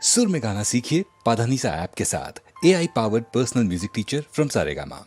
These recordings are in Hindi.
सुर में गाना सीखिए पाधानीसा ऐप के साथ। AI powered personal music teacher from Saregama.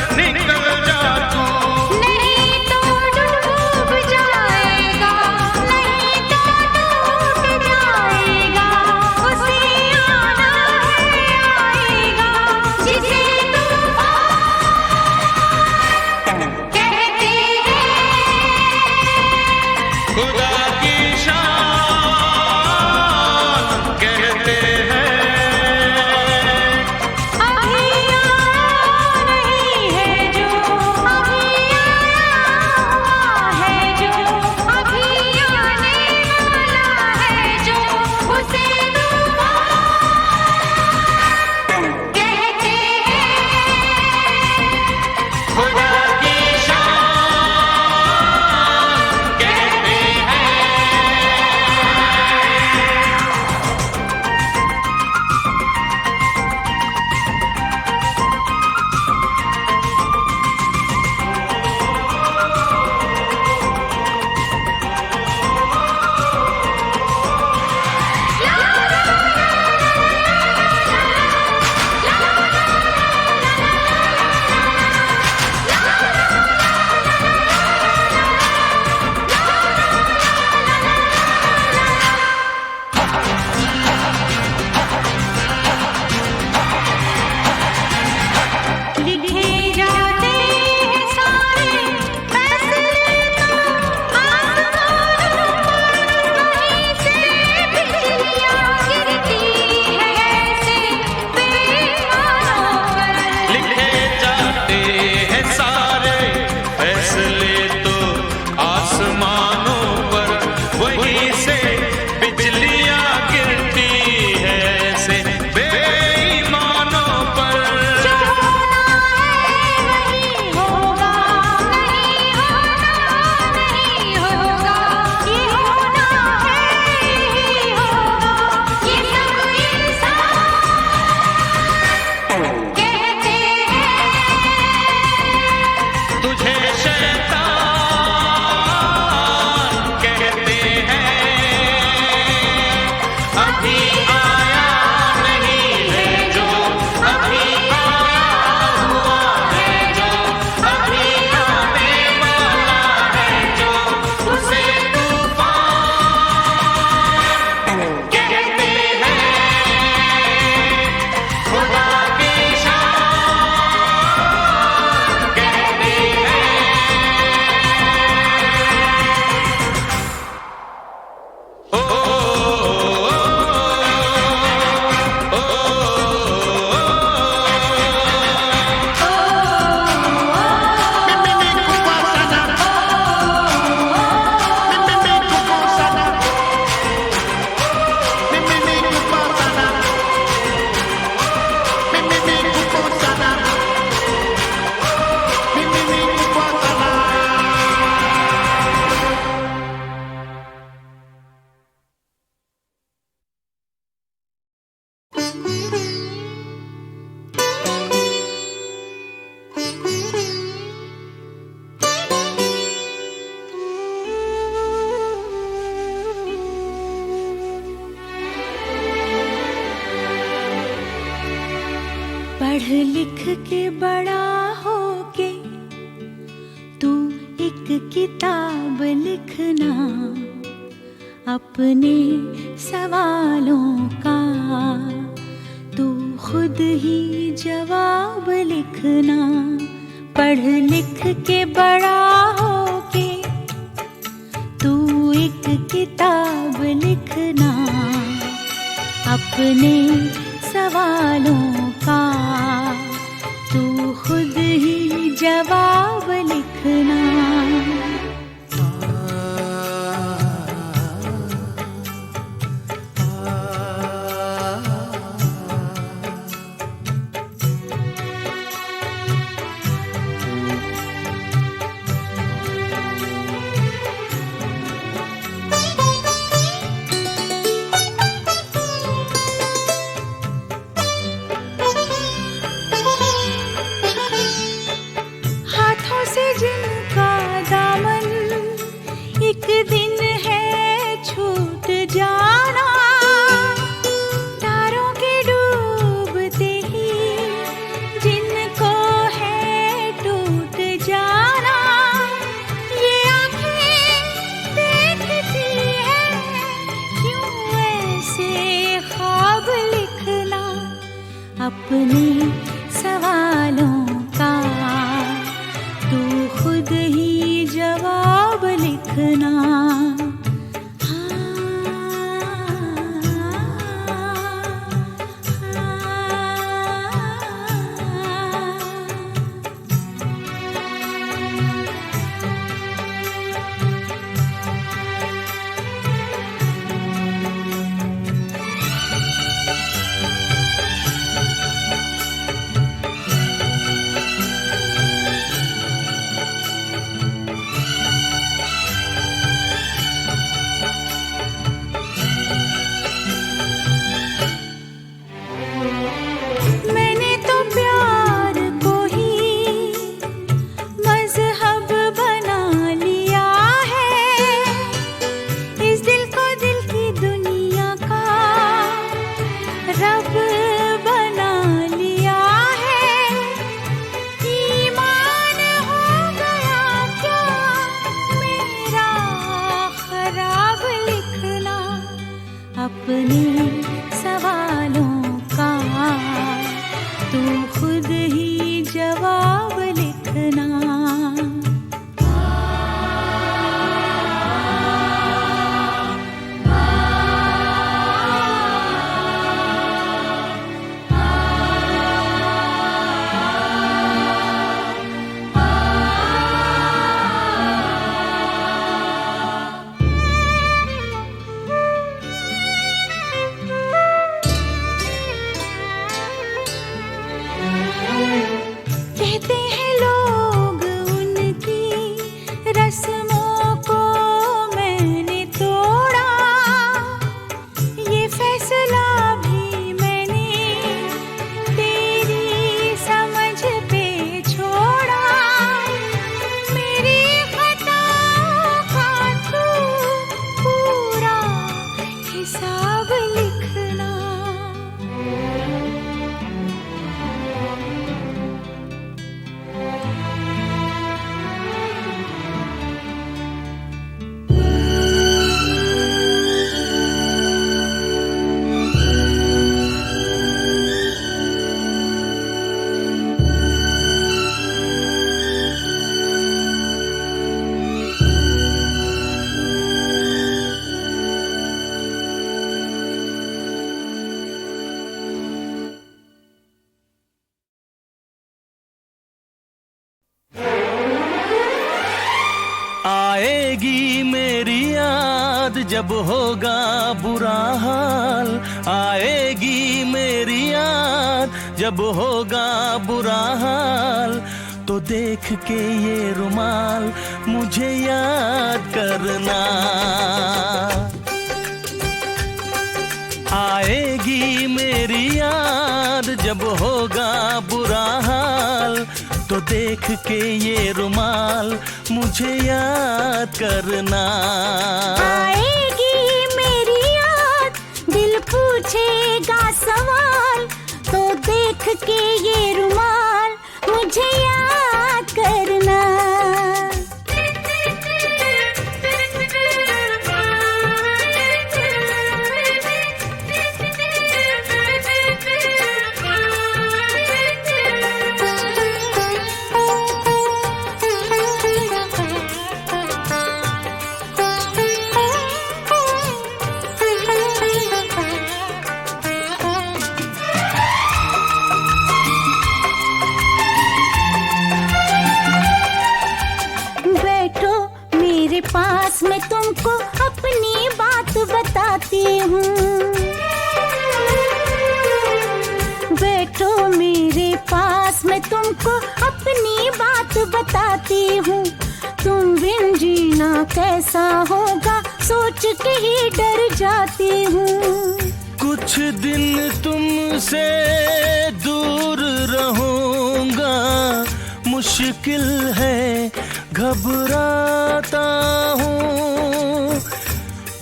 नहीं अभी आया नहीं है जो, अभी आया हुआ है जो, अभी आने वाला है जो, उसे तूफान कहते हैं। खुदा की शान कहते हैं। ओ, पढ़ लिख के बड़ा होके तू एक किताब लिखना, अपने सवालों का तू खुद ही जवाब लिखना। पढ़ लिख के बड़ा होके तू एक किताब लिखना, अपने सवालों का तू खुद ही जवाब लिखना। हाथों से जिनका दामन एक दिन है छूट जाना, तारों के डूबते ही जिनको है टूट जाना। ये आंखें देखती है क्यों ऐसे ख्वाब लिखना, अपने सवालों का तू खुद ही जवाब लिखना। मैंने तो प्यार को ही मजहब बना लिया है, इस दिल को दिल की दुनिया का रब बना लिया है। ईमान हो गया क्या मेरा खराब लिखना, अपने सवालों का तू खुद ही जवाब लिखना। जब होगा बुरा हाल, आएगी मेरी याद जब होगा बुरा हाल, तो देख के ये रुमाल मुझे याद करना। आएगी मेरी याद जब होगा बुरा हाल, तो देख के ये रुमाल मुझे याद करना। आएगी मेरी याद, दिल पूछेगा सवाल, तो देख के ये रुमाल मुझे याद करना। पास मैं तुमको अपनी बात बताती हूँ। बैठो मेरे पास, मैं तुमको अपनी बात बताती हूँ। तुम बिन जीना कैसा होगा, सोच के ही डर जाती हूँ। कुछ दिन तुमसे दूर रहूंगा, मुश्किल है घबराता हूँ।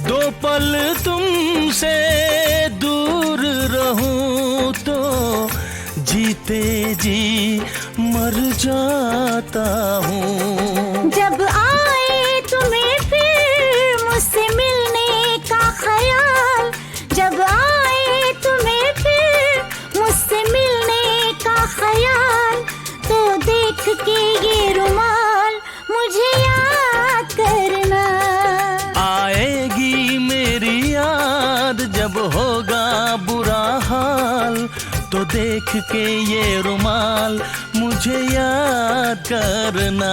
दो पल तुमसे दूर रहूं तो जीते जी मर जाता हूँ। जब आए तुम्हें फिर मुझसे मिलने का ख्याल, जब आए तुम्हें फिर मुझसे मिलने का ख्याल, तो देख के ये रुमाल मुझे याद करना। आएगी मेरी याद जब होगा बुरा हाल, तो देख के ये रुमाल मुझे याद करना।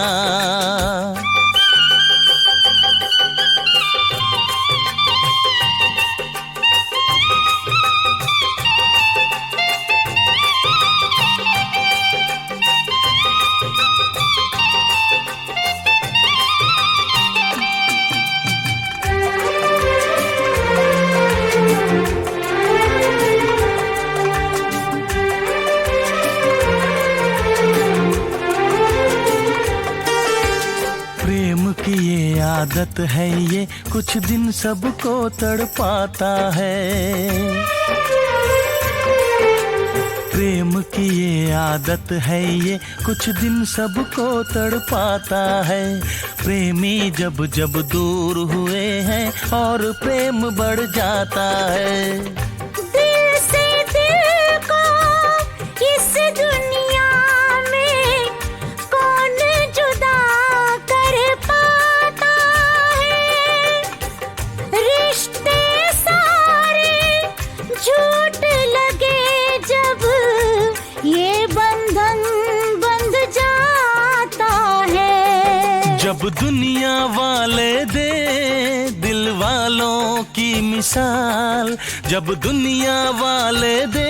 आदत है ये, कुछ दिन सबको तड़पाता है। प्रेम की ये आदत है ये, कुछ दिन सबको तड़पाता है। प्रेमी जब जब दूर हुए हैं और प्रेम बढ़ जाता है। दिल से दिल को इस दुनिया में कौन जुदा कर पाता है। रिश्ते सारे झूठ लगे जब ये बंधन बंध जाता है। जब दुनिया वाले दे दिल वालों की मिसाल, जब दुनिया वाले दे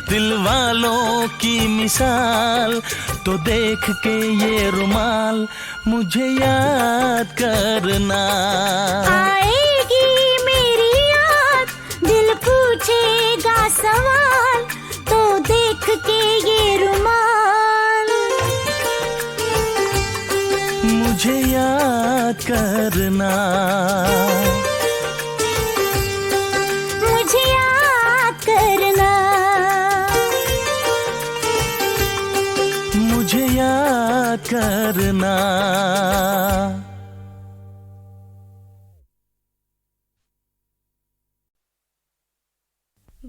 दिल वालों की मिसाल, तो देख के ये रुमाल मुझे याद करना। आएगी मेरी याद, दिल पूछेगा सवाल, तो देख के ये रुमाल मुझे याद करना। मुझे याद करना। मुझे याद करना।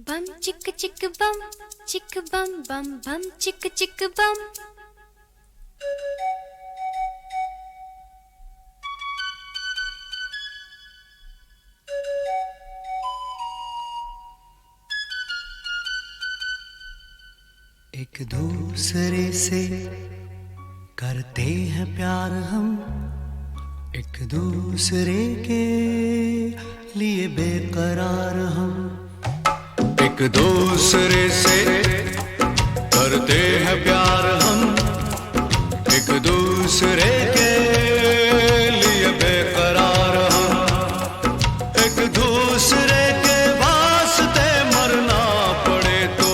बम चिक चिक बम चिक बम बम बम चिक चिक बम। एक दूसरे से करते हैं प्यार हम, एक दूसरे के लिए बेकरार हम, एक दूसरे से करते हैं प्यार हम, एक दूसरे के लिए बेकरार हम, एक दूसरे के वास्ते मरना पड़े तो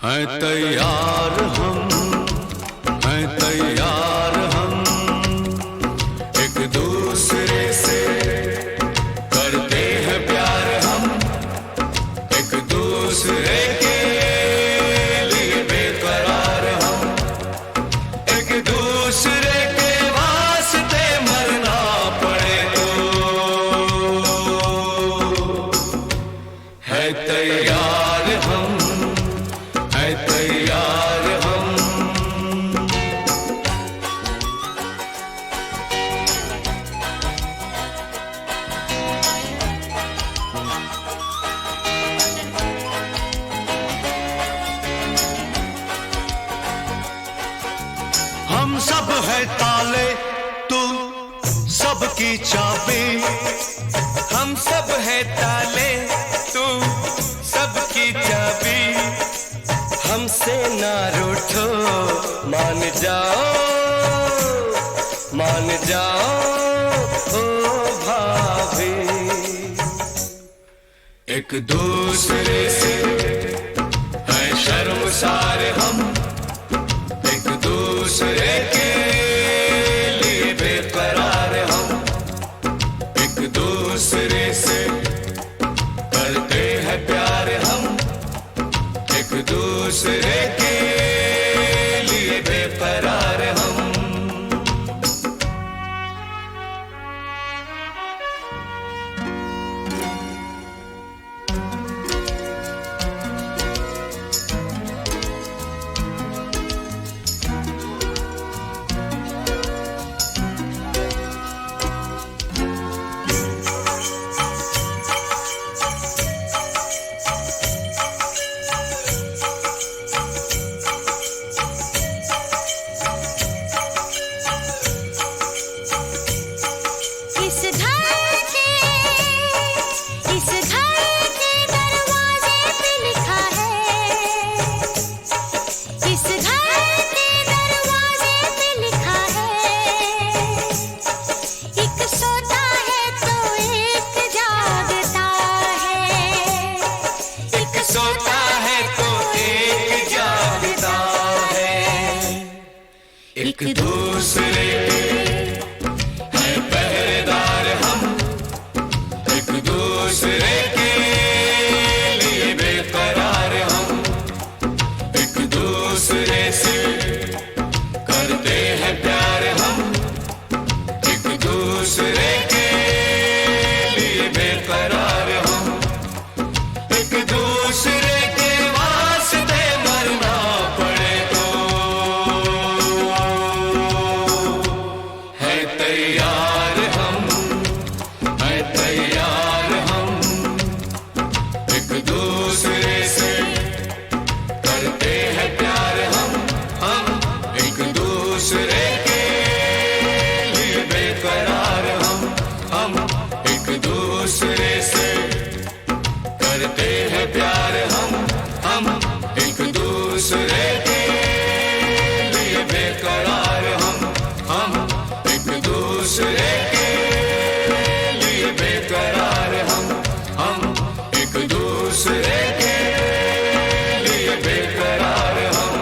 हैं तैयार हम, हैं तैयार हम, एक दूसरे से करते हैं प्यार हम, एक दूसरे के लिए बेकरार हम, एक दूसरे के वास्ते मरना पड़े तो है तैयार हम, है तैयार हम। हम सब है ताले, तू सबकी चाबी, हम सब है ताले, तू सबकी चाबी, हमसे ना रूठो, मान जाओ, मान जाओ ओ भाभी। एक दूसरे से है शर्मसार हम, एक दूसरे के लिए बेकरार हम, एक दूसरे से करते हैं प्यार हम, एक दूसरे के लिए बेकरार हम। इस घर के दरवाजे पे लिखा है, इस घर के दरवाजे पे लिखा है, एक सोता है तो एक जागता है, एक सोता है तो एक जागता है, एक दूसरे के हैं पहरेदार हम, एक दूसरे के लिए बेकरार हम, एक दूसरे से करते हैं प्यार हम, एक दूसरे के लिए बेकरार हम, एक दूसरे के वास्ते मरना पड़े तो है तैयार हम, है तैयार हम, एक दूसरे से करते हैं प्यार हम एक दूसरे के लिए बेकरार हम एक दूसरे से करते हैं प्यार हम एक दूसरे के लिए बेकरार हम एक दूसरे के लिए बेकरार हम एक दूसरे के लिए बेकरार हम।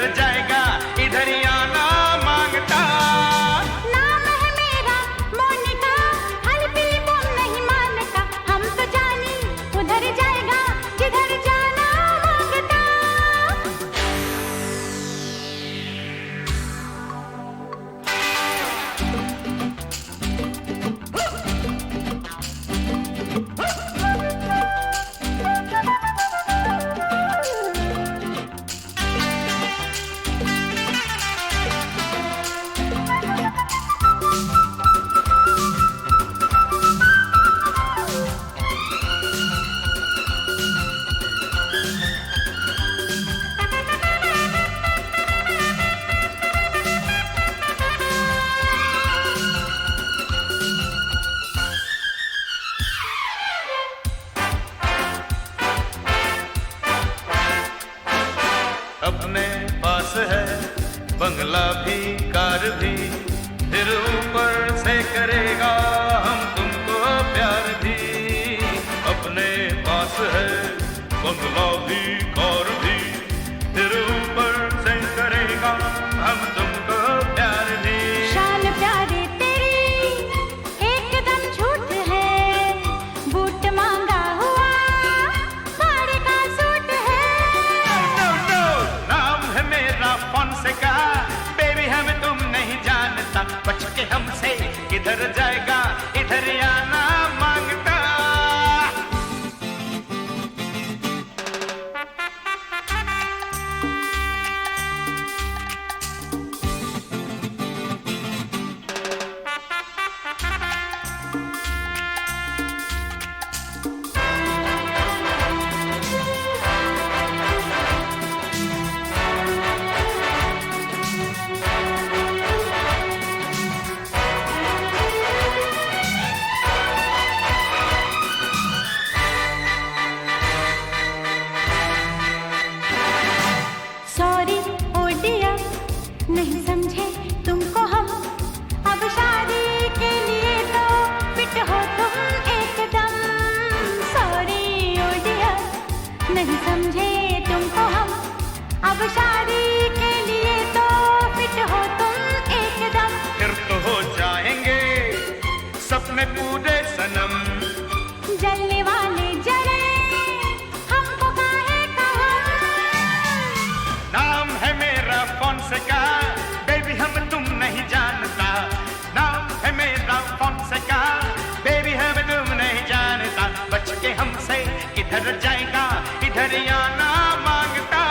किधर जाएगा इधर ही आना मांगता। नाम है मेरा मोनिका, हल्की बम नहीं मानता। हम तो जानी उधर जाएगा जिधर जाना मांगता। अपने पास है बंगला भी कार भी, फिर ऊपर से करेगा हम तुमको प्यार भी। अपने पास है बंगला भी कार भी, फिर ऊपर से करेगा हम तुमको प्यार भी। शान प्यारे तेरी एकदम झूठ है, बूट मांगा हुआ साड़ी का सूट है। नो नो, नाम है मेरा फोनसेका, बेबी हमें तुम नहीं जानता। बच के हमसे किधर जाएगा इधर ही आना मांगता। सॉरी ओ डियर, नहीं समझे तुमको हम। अब शादी के लिए तो फिट हो तुम एकदम। सॉरी ओ डियर, नहीं समझे तुमको हम। अब शादी के लिए तो फिट हो तुम एकदम। फिर तो हो जाएंगे सपने पूरे सनम। जलने वाले जले हमको काहे कहा। नाम है मेरा फोनसेका, बेबी हम तुम नहीं जानता। नाम है मेरा फोनसेका, बेबी हम तुम नहीं जानता। बच के हमसे किधर जाएगा इधर ही आना मांगता।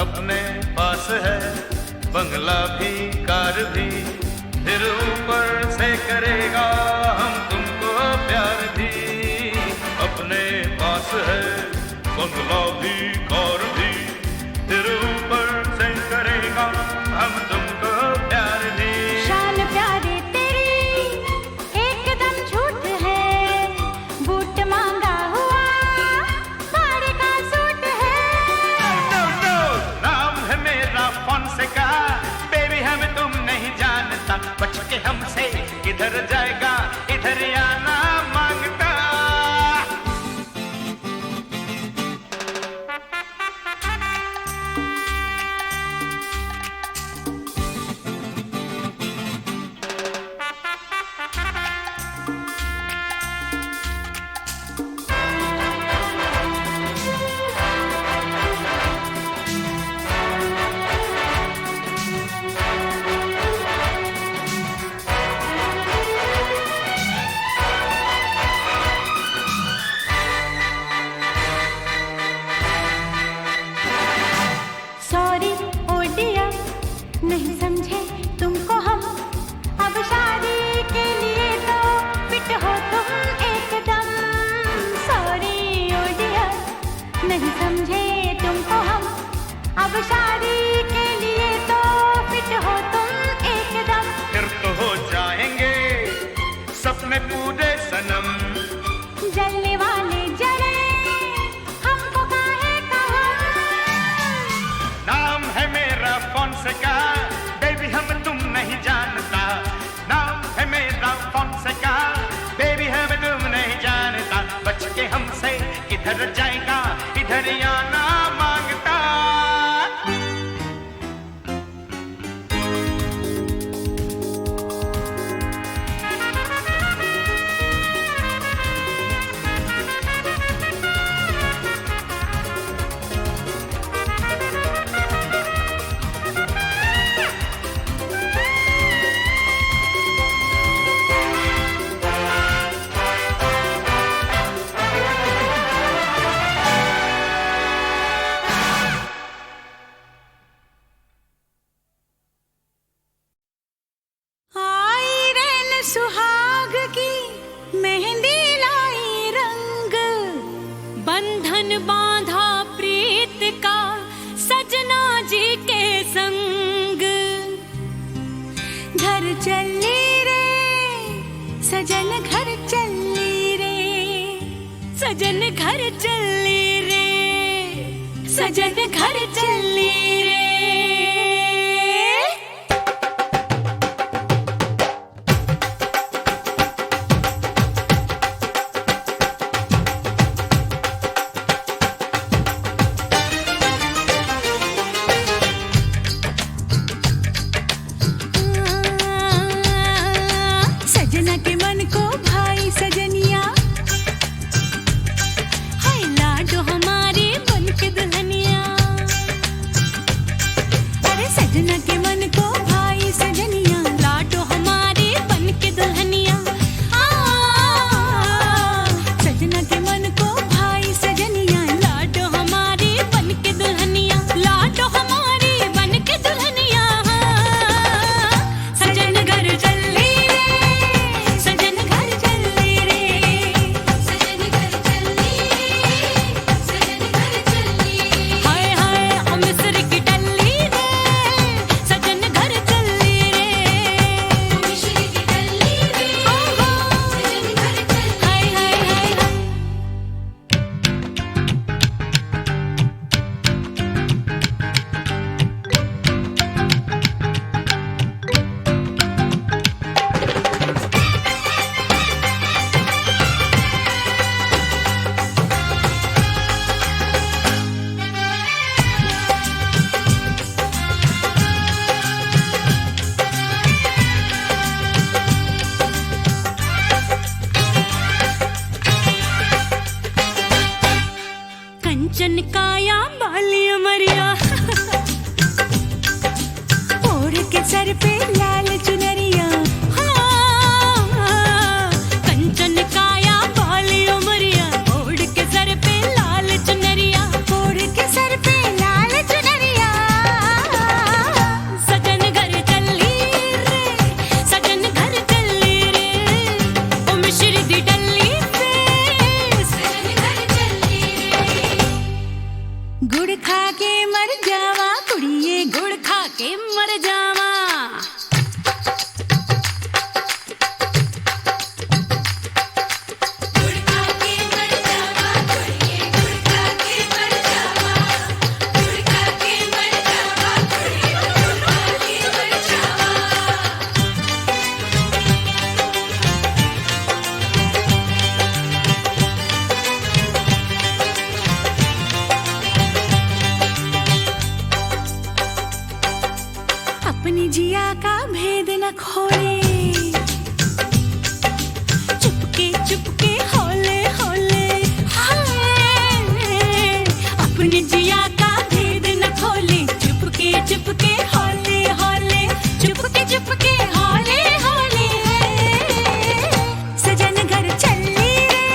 अपने पास है बंगला भी कार भी, फिर ऊपर से करेगा हम तुमको प्यार भी। अपने पास है बंगला भी कार भी, फिर ऊपर से करेगा हम तुमको प्यार भी। शान प्यारे तेरी एकदम झूठ है, बूट मांगा हुआ साड़ी का सूट है। नो नो, नाम है मेरा फोनसेका, बेबी हमें तुम नहीं जानता, बच के हमसे किधर जाएगा, इधर आना मांगता। सॉरी ओ डियर, नहीं समझे तुमको हम, अब शादी के लिए तो फिट हो तुम एकदम। सॉरी ओ डियर, नहीं समझे तुमको हम, अब शादी के लिए तो फिट हो तुम एकदम। फिर तो हो जाएंगे सपने पूरे सनम, जलने वाले जले हमको काहे कहा। नाम है मेरा फोनसेका, बेबी हम तुम नहीं जानता, नाम है मेरा फोनसेका, बेबी हम तुम नहीं जानता, बच के हमसे किधर जाएगा, इधर आना मांगता। आई रैन सुहाग की मेहंदी लाई रंग, बंधन बांधा प्रीत का सजना जी के संग। घर चली रे सजन, घर चली रे सजन घर चली रे, सजन घर चली रे। सजना के मन को भाई सजनिया, हाय लाडो हमारे बन के दुल्हनिया। अरे सजना के मन को भाई सजनिया, लाडो हमारे बन के दुल्हनिया। सजना के मन को भाई सजनिया, लाडो हमारे बन के दुल्हनिया, लाडो हमारे बन के दुल्हनिया। सजन घर चली रे, सजन घर चली रे, सजन घर चली रे, सजन घर चली रे। हाय हाय अमृतसर की डल्ली रे, सजन घर चली रे, अमृतसर की डल्ली रे, सजन घर चली। हाय हाय हाय हाय। कंचन काया बालिया मरिया, ओढ़ के सर पे लाल चुनरिया। हाँ, कंचन काया बालिया मरिया, ओढ़ के सर पे लाल चुनरिया। ओढ़ के सर पे लाल चुनरिया। गुड़ खा के मर जावा कुड़िए, गुड़ खा के मर जावा। अपनी जिया का भेद न खोले, चुपके चुपके होले होले हाय। अपनी जिया का भेद न खोले, चुपके चुपके होले होले, चुपके चुपके होले होले। सजन घर चली रे,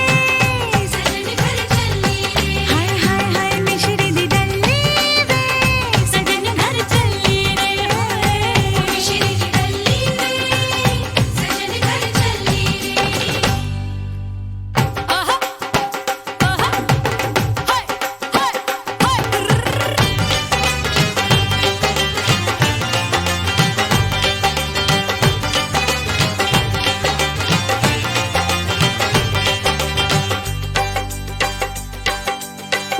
सजन घर चली रे, हाय हाय हाय मिश्री दी डल्ली रे, सजन घर चली रे, मिश्री दी डल्ली रे, सजन घर चली रे। आहा आहा हाय हाय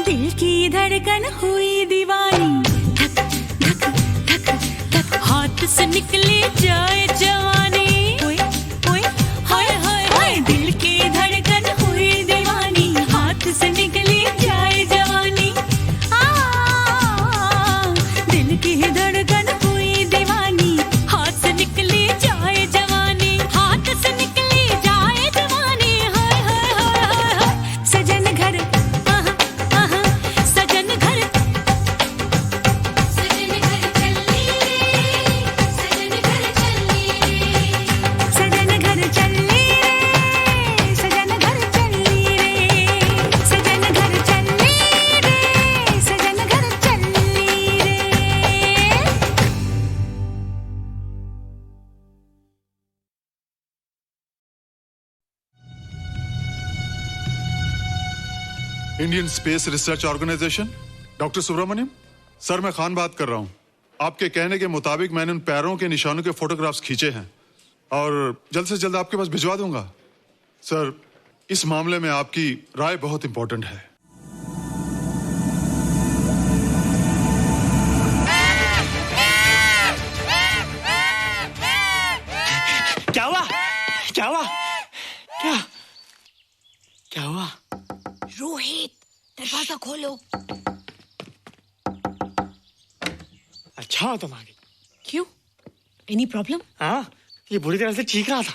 दिल की धड़कन हुई दीवानी, धक धक धक धक, हाथ से निकली जाए जवानी। ओए ओए हाय हाय हाय, दिल की धड़कन हुई दीवानी, हाथ से निकली जाए जवानी। दिल की धड़कन हुई दीवानी, हाथ से निकली जाए जवानी, हाथ से निकली जाए जवानी। हाय हाय हाय हाय, सजन घर सजन घर, सजन घर चली रे, सजन घर चली रे, सजन घर चली रे, सजन घर चली रे, सजन घर चली रे, सजन घर चली रे। Indian Space Research Organisation, doctor Subramaniam sir, मैं खान बात कर रहा हूं। आपके कहने के मुताबिक मैंने उन पैरों के निशानों के फोटोग्राफ्स खींचे हैं और जल्द से जल्द आपके पास भिजवा दूंगा। सर, इस मामले में आपकी राय बहुत इंपॉर्टेंट है। क्या हुआ? क्या हुआ? क्या क्या हुआ? रोहित, दरवाजा खोलो। अच्छा हो तुम आ गई। क्यों? Any problem? हाँ, ये बुरी तरह से चीख रहा था।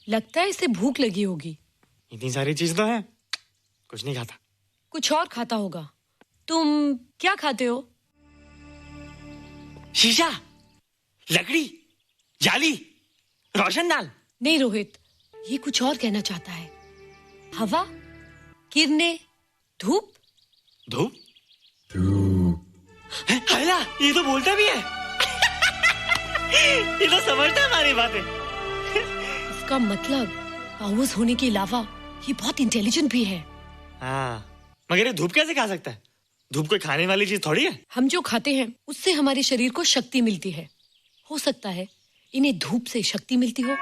लगता है इसे भूख लगी होगी। इतनी सारी चीज तो है, कुछ नहीं खाता। कुछ और खाता होगा। तुम क्या खाते हो? शीशा, लकड़ी, जाली, रोशनदान। नहीं रोहित, ये कुछ और कहना चाहता है। हवा, किरणें, धूप। धूप? हैला, ये तो बोलता भी है। ये तो समझता है हमारी बातें। इसका मतलब पावर्स होने के अलावा ये बहुत इंटेलिजेंट भी है। हाँ, मगर ये धूप कैसे खा सकता है? धूप कोई खाने वाली चीज थोड़ी है। हम जो खाते हैं उससे हमारे शरीर को शक्ति मिलती है। हो सकता है इन्हें धूप से शक्ति मिलती हो।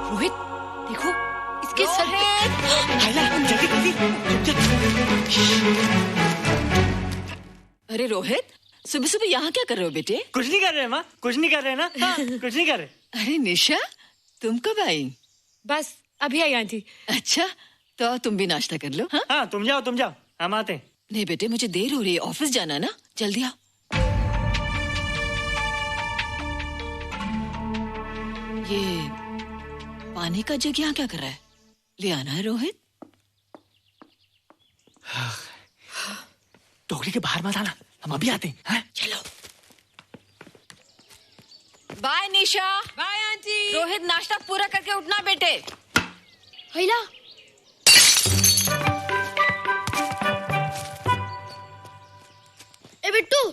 रोहित, देखो इसके सर पे। हैला, जल्दी जल्दी। अरे रोहित, सुबह सुबह यहाँ क्या कर रहे हो बेटे? कुछ नहीं कर रहे माँ, कुछ नहीं कर रहे ना। हाँ, कुछ नहीं कर रहे। अरे निशा, तुम कब आई? बस अभी आई आंटी। अच्छा, तो तुम भी नाश्ता कर लो। हाँ, हाँ, तुम जाओ, हम आते हैं। नहीं बेटे, मुझे देर हो रही है, ऑफिस जाना ना, जल्दी आओ। ये पानी का जग यहाँ क्या कर रहा है? ले आना है रोहित। टोकरी के बाहर मत आना, हम अभी आते हैं। हाँ? चलो। Bye Nisha. Bye aunty. Rohit, नाश्ता पूरा करके उठना बेटे। हैला, बिट्टू,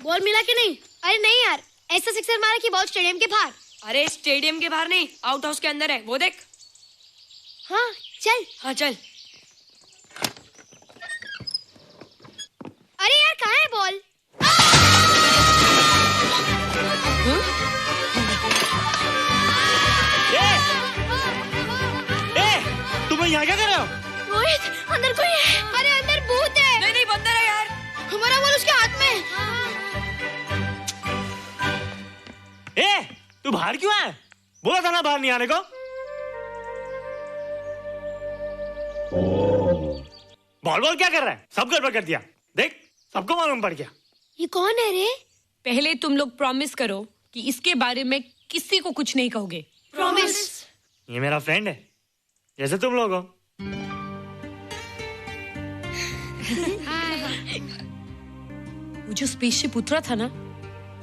बॉल मिला कि नहीं? अरे नहीं यार, ऐसा सिक्सर मारा कि बॉल स्टेडियम के बाहर। अरे स्टेडियम के बाहर नहीं, आउट हाउस के अंदर है, वो देख। हाँ चल। हाँ चल। अरे यार कहाँ है बॉल? तुम यहाँ क्या कर रहे हो? रोहित अंदर कोई है। अरे अंदर भूत है। नहीं नहीं बंदर है यार। हमारा बॉल उसके हाथ में। तू बाहर क्यों है? बोला था ना बाहर नहीं आने को। बॉल क्या कर रहा है? सब गड़बड़ कर दिया। देख सबको मालूम पड़ गया। ये कौन है रे? पहले तुम लोग प्रॉमिस करो कि इसके बारे में किसी को कुछ नहीं कहोगे। प्रॉमिस। ये मेरा फ्रेंड है, जैसे तुम लोग हो। वो जो स्पेसशिप उतरा था ना,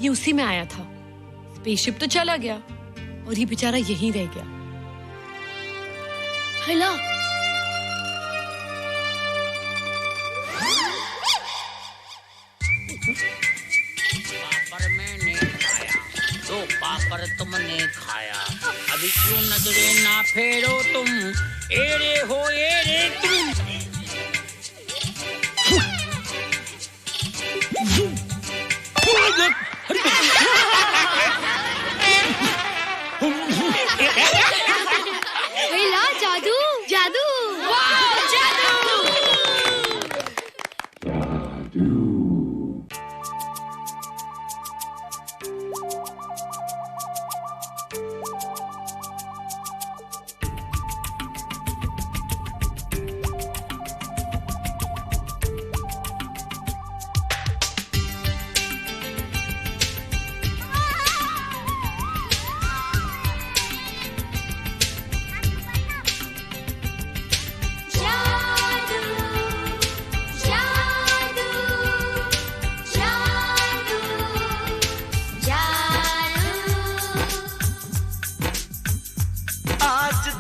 ये उसी में आया था। स्पेसशिप तो चला गया और ये बेचारा यहीं रह गया। हेलो। पापड़ मैंने खाया, दो पापड़ तुमने खाया, अभी क्यों नजरे ना फेरो तुम, एरे हो एरे तुम। ला जादू जादू। वाह जादू।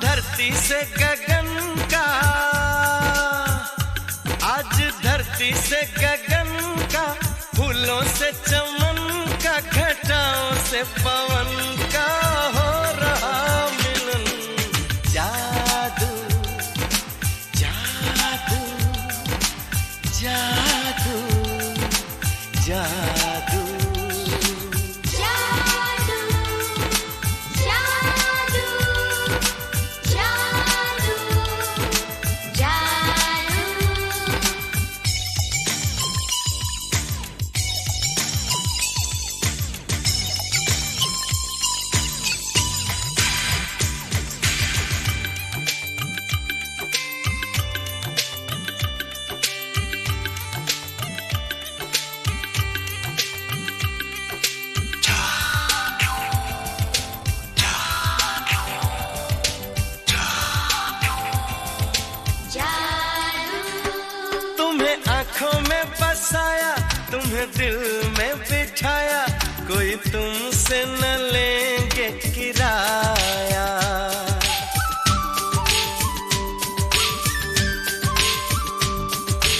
धरती से गगन का, आज धरती से गगन का, फूलों से चमन का, घटाओं से पवन का हो रहा मिलन। जादू जादू जादू जादू आँखों में बसाया, तुम्हें दिल में बिठाया, कोई तुमसे न लेंगे किराया।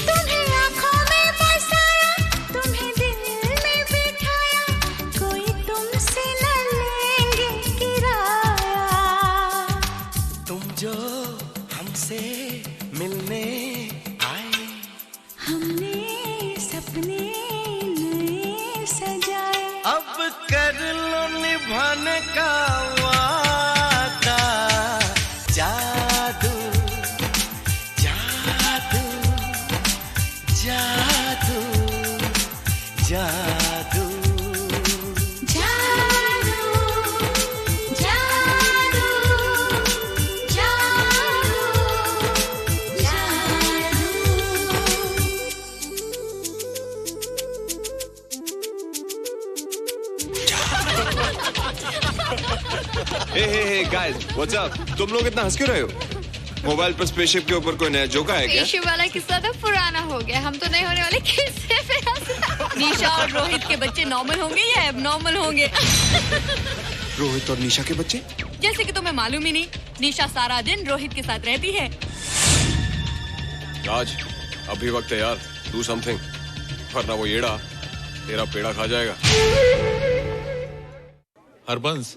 तुम्हें आँखों में बसाया, तुम्हें दिल में बिठाया, कोई तुमसे न लेंगे किराया। तुम जो हमसे मिलने हमने सपने नए सजाए, अब कर लो निभाने का वादा। जादू जादू जादू जादू हे गाइस, व्हाट्स अप? तुम लोग इतना हंस क्यों रहे हो? मोबाइल पर स्पेसशिप के ऊपर कोई नया जोक आया क्या? स्पेसशिप वाला किस्सा तो पुराना हो गया, हम तो नहीं होने वाले किस्से पे हंसना। निशा और रोहित के बच्चे नॉर्मल होंगे या एबनॉर्मल होंगे? रोहित और निशा के बच्चे? जैसे कि तुम्हें मालूम ही नहीं, निशा सारा दिन रोहित के साथ रहती है। राज, अभी वक्त है यार, डू समथिंग, वरना वो येड़ा तेरा पेड़ा खा जाएगा। हरबंस,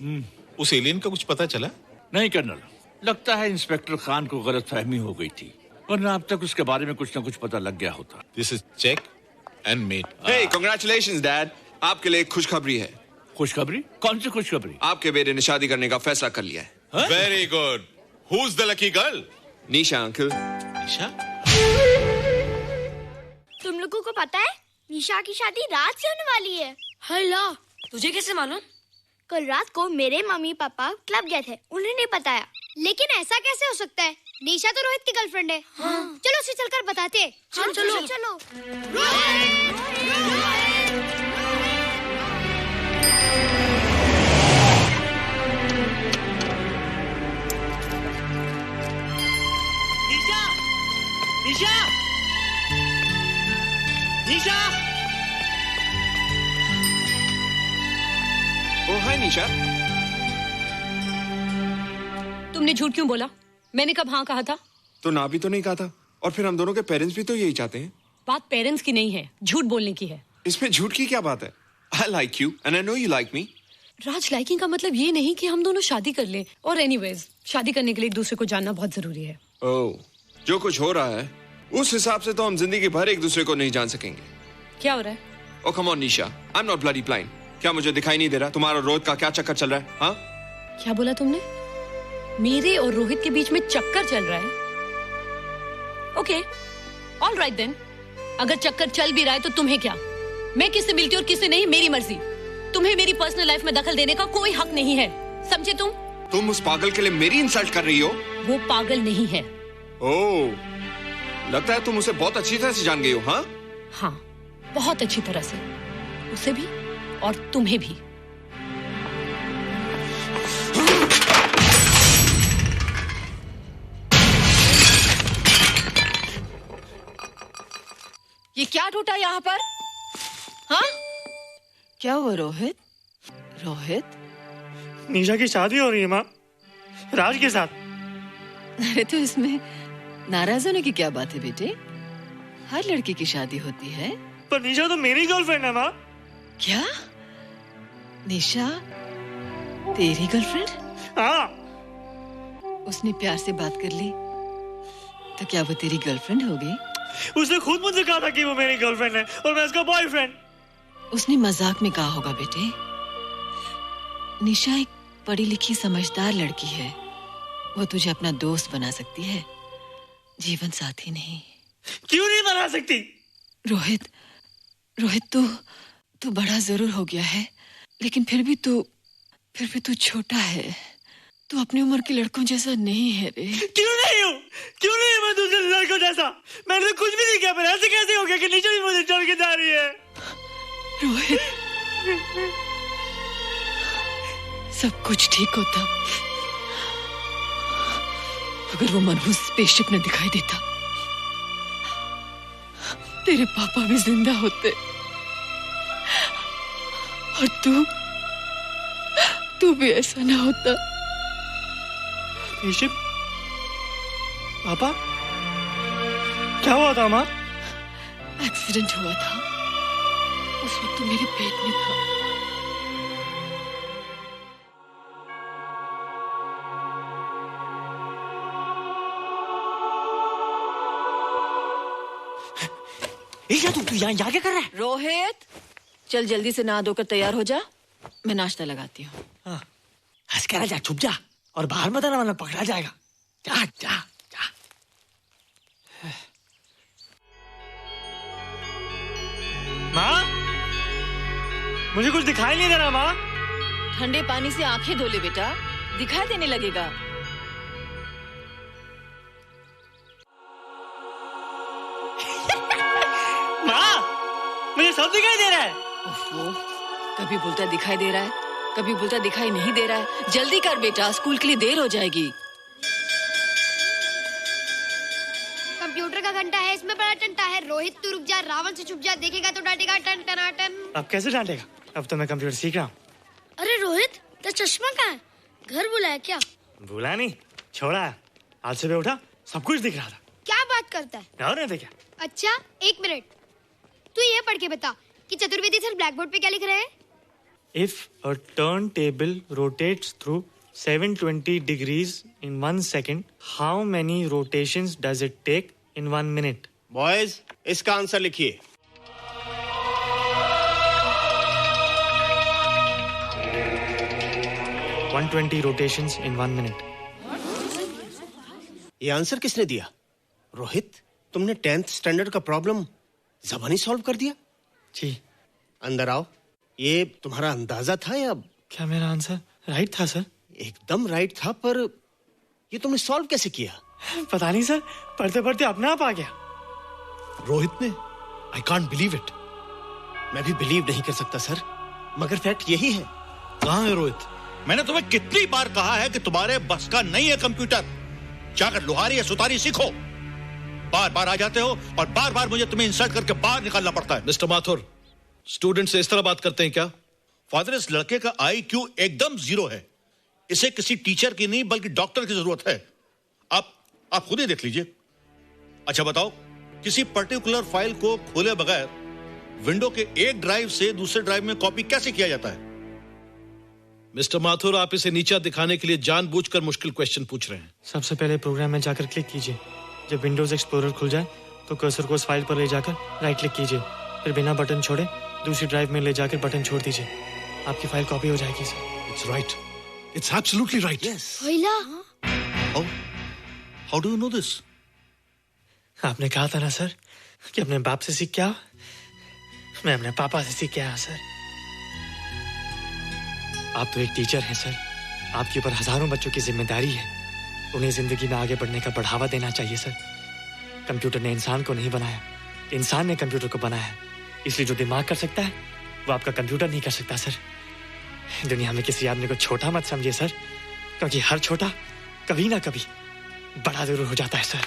उस एलियन का कुछ पता चला? नहीं कर्नल, लगता है इंस्पेक्टर खान को गलतफहमी हो गई थी, वरना अब तक उसके बारे में कुछ न कुछ पता लग गया होता। This is check and mate. Hey, congratulations, Dad. आपके लिए एक खुशखबरी है। खुशखबरी? कौन सी खुशखबरी? आपके बेटे ने शादी करने का फैसला कर लिया है। Very good. Who's the lucky girl? Nisha uncle. Nisha? तुम लोगों को पता है निशा की शादी रात से होने वाली है। हल्ला, तुझे कैसे मालूम? कल रात को मेरे मम्मी पापा क्लब गए थे, उन्होंने बताया। लेकिन ऐसा कैसे हो सकता है? निशा तो रोहित की गर्लफ्रेंड है। हाँ। चलो उसे चलकर बताते हैं। चलो चलो चलो। निशा! निशा! निशा! ओ हाय निशा। तुमने झूठ क्यों बोला? मैंने कब हाँ कहा था? तो ना भी तो नहीं कहा था, और फिर हम दोनों के पेरेंट्स भी तो यही चाहते हैं। बात पेरेंट्स की नहीं है, झूठ बोलने की है। इसमें झूठ की क्या बात है? I like you and I know you like me. Raj, liking का मतलब ये नहीं कि हम दोनों शादी कर लें। और एनीवेज, शादी करने के लिए एक दूसरे को जानना बहुत जरूरी है। ओह, जो कुछ हो रहा है उस हिसाब से तो हम जिंदगी भर एक दूसरे को नहीं जान सकेंगे। क्या हो रहा है? Oh come on Nisha, I'm not bloody blind. क्या मुझे दिखाई नहीं दे रहा तुम्हारा रोहित का क्या चक्कर चल रहा है? हाँ? क्या बोला तुमने? मेरे और रोहित के बीच में चक्कर चल रहा है? Okay, all right then. अगर चक्कर चल भी रहा है तो तुम्हें क्या? मैं किससे मिलती हूँ और किससे नहीं, मेरी मर्जी। तुम्हें मेरी पर्सनल लाइफ में दखल देने का कोई हक नहीं है, समझे तुम? तुम उस पागल के लिए मेरी इंसल्ट कर रही हो? वो पागल नहीं है। ओह, लगता है तुम उसे बहुत अच्छी तरह से जान गई हो। हाँ? हाँ, बहुत अच्छी तरह से, उसे भी और तुम्हें भी। ये क्या टूटा यहाँ पर? हाँ? क्या हुआ रोहित? रोहित? निशा की शादी हो रही है माँ, राज के साथ। अरे तो इसमें नाराज होने की क्या बात है बेटे? हर लड़की की शादी होती है। पर निशा तो मेरी गर्लफ्रेंड है माँ। क्या? निशा तेरी गर्लफ्रेंड? हाँ। उसने प्यार से बात कर ली तो क्या वो तेरी गर्लफ्रेंड हो गई? उसने खुद मुझसे कहा था कि वो मेरी गर्लफ्रेंड है और मैं उसका बॉयफ्रेंड। उसने मजाक में कहा होगा बेटे। निशा एक पढ़ी लिखी समझदार लड़की है, वो तुझे अपना दोस्त बना सकती है, जीवन साथी नहीं। क्यों नहीं बना सकती? रोहित, रोहित तू बड़ा जरूर हो गया है, लेकिन फिर भी तू छोटा है। तू अपनी उम्र के लड़कों जैसा नहीं है रे। क्यों नहीं हूँ? क्यों नहीं मैं दूसरे लड़कों जैसा? मैंने तो कुछ भी नहीं किया, पर ऐसे कैसे हो गया कि निशा भी मुझे छोड़ के जा रही है? रोहित, सब कुछ ठीक होता अगर वो मनहूस स्पेसशिप न दिखाई देता। तेरे पापा भी जिंदा होते और तू भी ऐसा ना होता। स्पेसशिप? पापा? क्या हुआ था माँ? एक्सीडेंट हुआ था, उस वक्त तू मेरे पेट में था। तू यहाँ क्या कर रहा है? रोहित, चल जल्दी से नहा धोकर तैयार हो जा, मैं नाश्ता लगाती हूँ। हंस कर जा, छुप जा और बाहर मत आना वरना पकड़ा जाएगा। जा जा जा। माँ, मुझे कुछ दिखाई नहीं दे रहा माँ। ठंडे पानी से आंखें धो ले बेटा, दिखाई देने लगेगा। माँ, मुझे सब दिखाई दे रहा है। कभी बोलता दिखाई दे रहा है, कभी बोलता दिखाई नहीं दे रहा है। जल्दी कर बेटा, स्कूल के लिए देर हो जाएगी। कंप्यूटर का घंटा है, इसमें बड़ा टंटा है। रोहित तू रुक जा, रावण से छुप जा, देखेगा तो डांटेगा टन टनाटन। अब कैसे डांटेगा? अब तो मैं कंप्यूटर सीख रहा हूँ। अरे रोहित, तेरा चश्मा कहाँ है? घर बुलाया क्या? भूला नहीं, छोड़ा है। आज सुबह उठा, सब कुछ दिख रहा था। क्या बात करता है? और नहीं तो क्या? अच्छा, एक मिनट, तू ये पढ़ के बता कि चतुर्वेदी सर ब्लैक बोर्ड पे क्या लिख रहे हैं? If a turntable rotates through 720 degrees in 1 second, how many rotations does it take in 1 minute? Boys, इसका आंसर लिखिए. – 120 rotations in 1 minute. ये आंसर किसने दिया? रोहित, तुमने 10th स्टैंडर्ड का प्रॉब्लम ज़बानी सॉल्व कर दिया? जी. अंदर आओ. ये तुम्हारा अंदाजा था या? क्या मेरा आंसर राइट था सर? एकदम राइट था, पर ये तुमने सॉल्व कैसे किया? पता नहीं सर, पढ़ते पढ़ते अपने आप आ गया. रोहित ने? I can't believe it. मैं भी बिलीव नहीं कर सकता सर, मगर फैक्ट यही है. कहाँ है रोहित? मैंने तुम्हें कितनी बार कहा है कि तुम्हारे बस का नहीं है कंप्यूटर. जाकर लोहारी या सुतारी सीखो. बार बार आ जाते हो और बार बार मुझे तुम्हें इंसल्ट करके बाहर निकालना पड़ता है. मिस्टर माथुर, स्टूडेंट से इस तरह बात करते हैं क्या? फादर, इस लड़के का IQ एकदम 0 है. इसे किसी टीचर की नहीं बल्कि डॉक्टर की जरूरत है. आप खुद ही देख लीजिए. अच्छा बताओ, किसी पर्टिकुलर फाइल को खोले बगैर विंडो के एक ड्राइव से दूसरे ड्राइव में कॉपी कैसे किया जाता है? मिस्टर माथुर, आप इसे नीचा दिखाने के लिए जानबूझकर मुश्किल क्वेश्चन पूछ रहे हैं. सबसे पहले प्रोग्राम में जाकर क्लिक कीजिए. जब विंडोज एक्सप्लोरर खुल जाए तो कर्सर को उस फाइल पर ले जाकर राइट क्लिक कीजिए. फिर बिना बटन छोड़े दूसरी ड्राइव में ले जाकर बटन छोड़ दीजिए. आपकी फाइल कॉपी हो जाएगी sir. It's right. It's absolutely right. How do you know this? आपने कहा था ना सर कि अपने बाप से सीख के आओ. मैं अपने पापा से सीख के आया सर. आप तो एक टीचर हैं सर. आपके ऊपर हजारों बच्चों की जिम्मेदारी है. उन्हें जिंदगी में आगे बढ़ने का बढ़ावा देना चाहिए सर. कंप्यूटर ने इंसान को नहीं बनाया, इंसान ने कंप्यूटर को बनाया. इसलिए जो दिमाग कर सकता है वो आपका कंप्यूटर नहीं कर सकता सर. दुनिया में किसी आदमी को छोटा मत समझिए सर, क्योंकि हर छोटा कभी ना कभी बड़ा जरूर हो जाता है सर.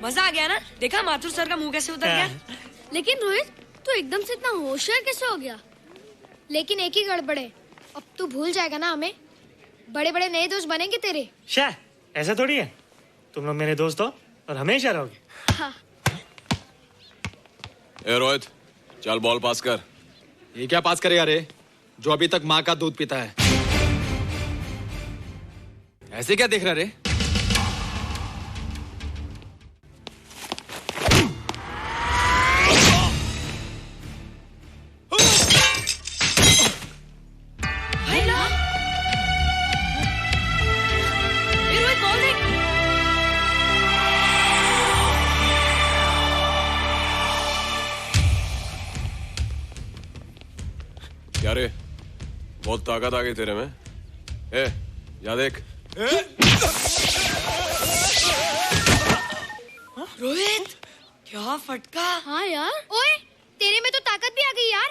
मजा आ गया ना? देखा माथुर सर का मुंह कैसे उतर गया? लेकिन रोहित, तू एकदम से इतना होशियार कैसे हो गया? लेकिन एक ही गड़बड़ है, अब तू भूल जाएगा ना हमें. बड़े बड़े नए दोस्त बनेंगे तेरे. शाह, ऐसा थोड़ी है. तुम लोग मेरे दोस्त हो और हमेशा रहोगे. हाँ. ए रोहित, चल बॉल पास कर. ये क्या पास करेगा रे, जो अभी तक माँ का दूध पीता है? ऐसे क्या देख रहा रे? क्या रे, बहुत ताकत आ गई तेरे में. ए, या देख. रोहित, क्या फटका. हाँ यार. ओए, तेरे में तो ताकत भी आ गई यार.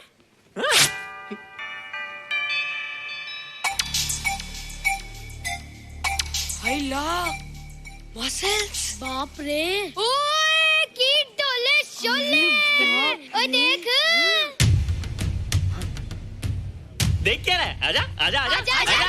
मसल्स. बाप रे. ओए, की डोले शोले. ओए देख. देख क्या रहा है? आजा आजा आजा आजा आजा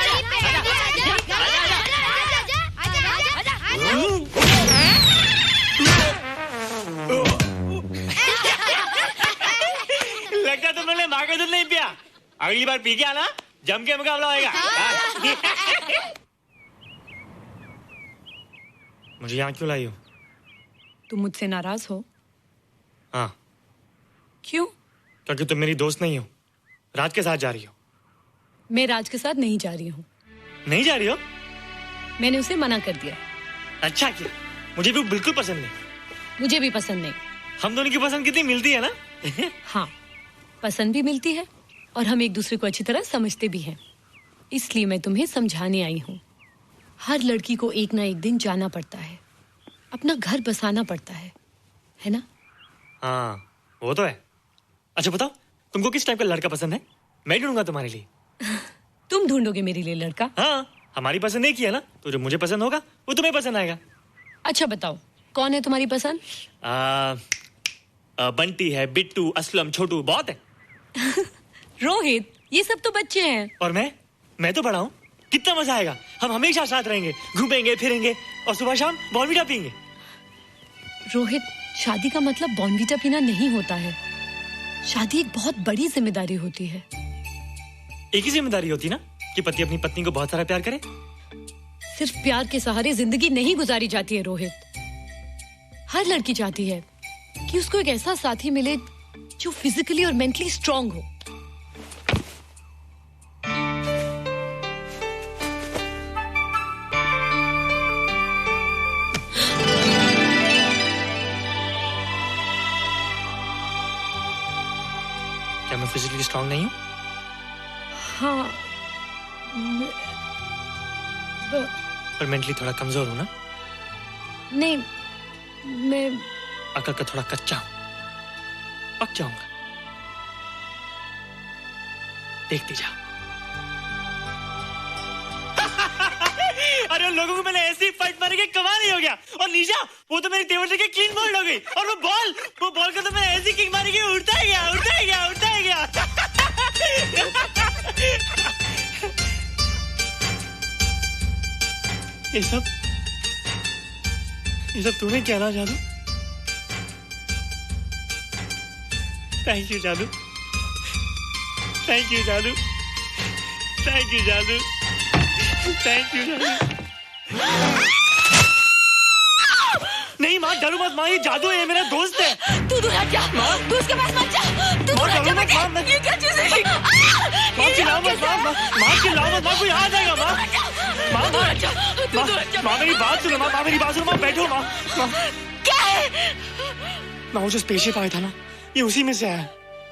लगता तुमने माँ का दूध नहीं पिया. अगली बार पी के आना, जम के मुकाबला होएगा. मुझे यहाँ क्यों लाई हो? तुम मुझसे नाराज हो? हाँ. क्यों? क्योंकि तुम मेरी दोस्त नहीं हो. राज के साथ जा रही हो. मैं राज के साथ नहीं जा रही हूँ. नहीं जा रही हो? मैंने उसे मना कर दिया. अच्छा किया. मुझे भी बिल्कुल पसंद नहीं. मुझे भी पसंद नहीं. हम दोनों की पसंद कितनी मिलती है ना. हाँ, पसंद भी मिलती है और हम एक दूसरे को अच्छी तरह समझते भी हैं. इसलिए मैं तुम्हें समझाने आई हूँ. हर लड़की को एक ना एक दिन जाना पड़ता है, अपना घर बसाना पड़ता है ना? हाँ, वो तो है. अच्छा बताओ, तुमको किस टाइप का लड़का पसंद है? मैं ढूंढूंगा तुम्हारे लिए. तुम ढूंढोगे मेरे लिए लड़का? हाँ, हमारी पसंद एक ही है ना, तो जो मुझे पसंद होगा वो तुम्हें पसंद आएगा. अच्छा बताओ, कौन है तुम्हारी पसंद? बंटी है, बिट्टू, असलम, छोटू, बहुत है. रोहित, ये सब तो बच्चे हैं. और मैं तो बड़ा हूँ. कितना मजा आएगा. हम हमेशा साथ रहेंगे, घूमेंगे फिरेंगे और सुबह शाम बॉर्नवीटा पीएंगे. रोहित, शादी का मतलब बॉर्नवीटा पीना नहीं होता है। शादी एक बहुत बड़ी जिम्मेदारी होती है। एक ही जिम्मेदारी होती ना कि पति अपनी पत्नी को बहुत सारा प्यार करे। सिर्फ प्यार के सहारे जिंदगी नहीं गुजारी जाती है रोहित। हर लड़की चाहती है कि उसको एक ऐसा साथी मिले जो फिजिकली और मेंटली स्ट्रांग हो। क्या मैं फिजिकली स्ट्रांग नहीं हूँ? हाँ, पर मेंटली थोड़ा कमजोर हूँ ना? नहीं, मैं अकल का थोड़ा कच्चा हूँ। पक जाऊंगा, देखती जाओ। अरे उन लोगों को मैंने ऐसी फाइट मारी कि कमाल ही हो गया। और निशा, वो तो मेरी टेबल से क्लीन बोल्ड हो गई। और वो बॉल को तो मैंने ऐसी किक मारी कि उड़ता ही गया, उड़ता ही गया, उड़ता ही गया। ये सब तूने क्या ना जादू? थैंक यू जादू, थैंक यू जादू, थैंक यू जादू, थैंक यू जादू। नहीं माँ, डरो मत माँ, ये जादू है, ये मेरा दोस्त है। तू दूर हट जा, तू उसके पास मत जा, तू दूर हट जा बेटे। ये क्या चीज़ है? माँ चिल्लाओ मत, माँ चिल्लाओ मत, माँ कोई आ जाएगा। माँ मेरी बात सुनो, माँ मेरी बात सुनो, माँ बैठो। माँ क्या है? माँ वो जो स्पेसशिप आया था ना, ये उसी में से आया।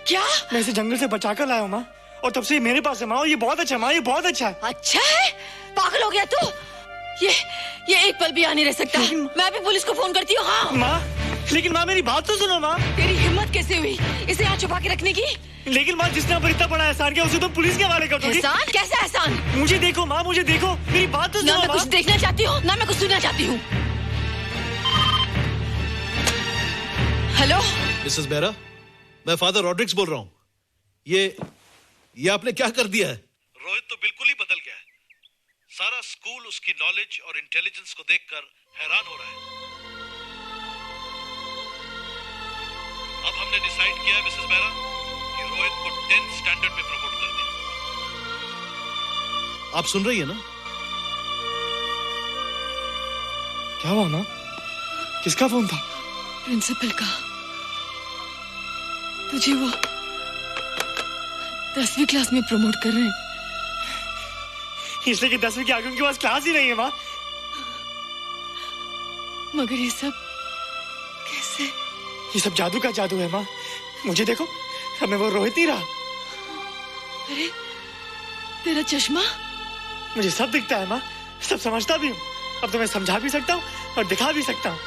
क्या? मैं इसे जंगल से बचा कर लाया हूँ माँ, और तब से ये मेरे पास है माँ। और ये बहुत अच्छा है माँ, ये बहुत अच्छा है। अच्छा है? पागल हो गया तू? ये एक पल भी यहाँ नहीं रह सकता। मैं अभी पुलिस को फोन करती हूँ। हाँ माँ, लेकिन माँ मेरी बात तो सुनो माँ। तेरी हिम्मत कैसे हुई इसे यहाँ छुपा के रखने की? लेकिन माँ, जिसने पर इतना बड़ा एहसान किया उसे तो पुलिस के हवाले कर दोगी। एहसान? कैसा एहसान? मुझे देखो माँ, मुझे देखो, मेरी बात तो सुनो। ना मैं कुछ देखना चाहती हूँ, ना मैं कुछ सुनना चाहती हूँ। हेलो मिसेस बेरा, मैं फादर रॉड्रिक्स बोल रहा हूँ। ये आपने क्या कर दिया है? रोहित तो बिल्कुल ही बदल गया है। सारा स्कूल उसकी नॉलेज और इंटेलिजेंस को देखकर हैरान हो रहा है। अब हमने डिसाइड किया है मिसेस बेरा कि रोहित को 10th स्टैंडर्ड में प्रमोट कर दें। आप सुन रही है ना? क्या हुआ माँ? किसका फोन था? प्रिंसिपल का। तुझे वो 10वीं क्लास में प्रमोट कर रहे हैं। इसलिए कि 10वीं के आगे उनके पास क्लास ही नहीं है माँ। मगर ये सब कैसे? ये सब जादू का जादू है माँ। मुझे देखो, अब मैं वो रोहित नहीं रहा। अरे तेरा चश्मा? मुझे सब दिखता है माँ, सब समझता भी हूँ। अब तो मैं समझा भी सकता हूँ और दिखा भी सकता हूँ।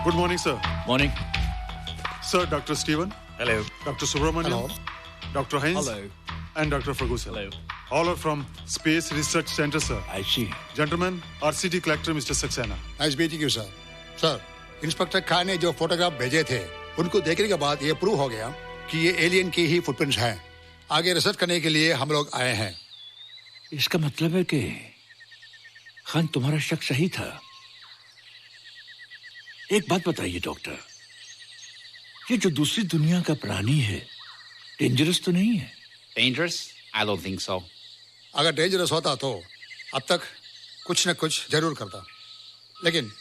Good morning, sir. Morning. Sir, Dr. Stephen. Hello. Dr. Subramaniam. Hello. Dr. Heinz. Hello. And Dr. Ferguson. Hello. All are from Space Research Center, sir. I see. Gentlemen, RCT collector Mr. Saxena. Nice meeting you sir. Sir, inspector Khan ने जो फोटोग्राफ भेजे थे उनको देखने के बाद ये प्रूव हो गया कि ये एलियन की ही फुटप्रिंट्स हैं। आगे रिसर्च करने के लिए हम लोग आए हैं। इसका मतलब है कि खान, तुम्हारा शक सही था। एक बात बताइए डॉक्टर, ये जो दूसरी दुनिया का प्राणी है डेंजरस तो नहीं है? Dangerous? I don't think so. अगर डेंजरस होता तो अब तक कुछ न कुछ जरूर करता, लेकिन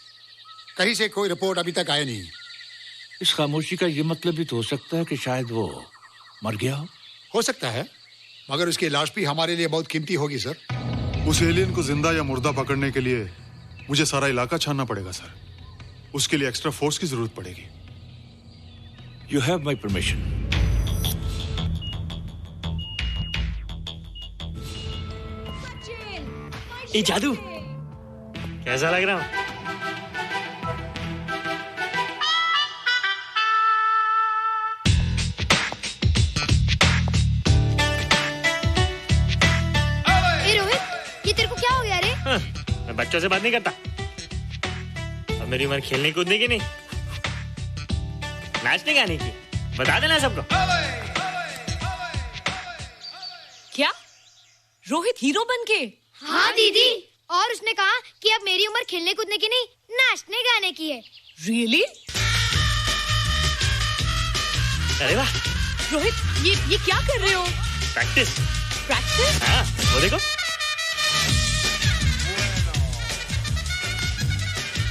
कहीं से कोई रिपोर्ट अभी तक आई नहीं। इस खामोशी का ये मतलब भी तो हो सकता है कि शायद वो मर गया हो सकता है, मगर उसकी लाश भी हमारे लिए बहुत कीमती होगी सर। उस एलियन को जिंदा या मुर्दा पकड़ने के लिए मुझे सारा इलाका छानना पड़ेगा सर। उसके लिए एक्स्ट्रा फोर्स की जरूरत पड़ेगी। You have my permission. ये जादू कैसा लग रहा हूँ? ए रोहित, ये तेरे को क्या हो गया रे? बच्चों से बात नहीं करता। अब मेरी उम्र खेलने कूदने की नहीं, नाचने गाने की। बता देना सबको। क्या रोहित हीरो बन के? हाँ दीदी, और उसने कहा कि अब मेरी उम्र खेलने कूदने की नहीं, नाचने गाने की है। Really? अरे वाह रोहित, ये क्या कर रहे हो? प्रैक्टिस। प्रैक्टिस? हाँ, वो देखो।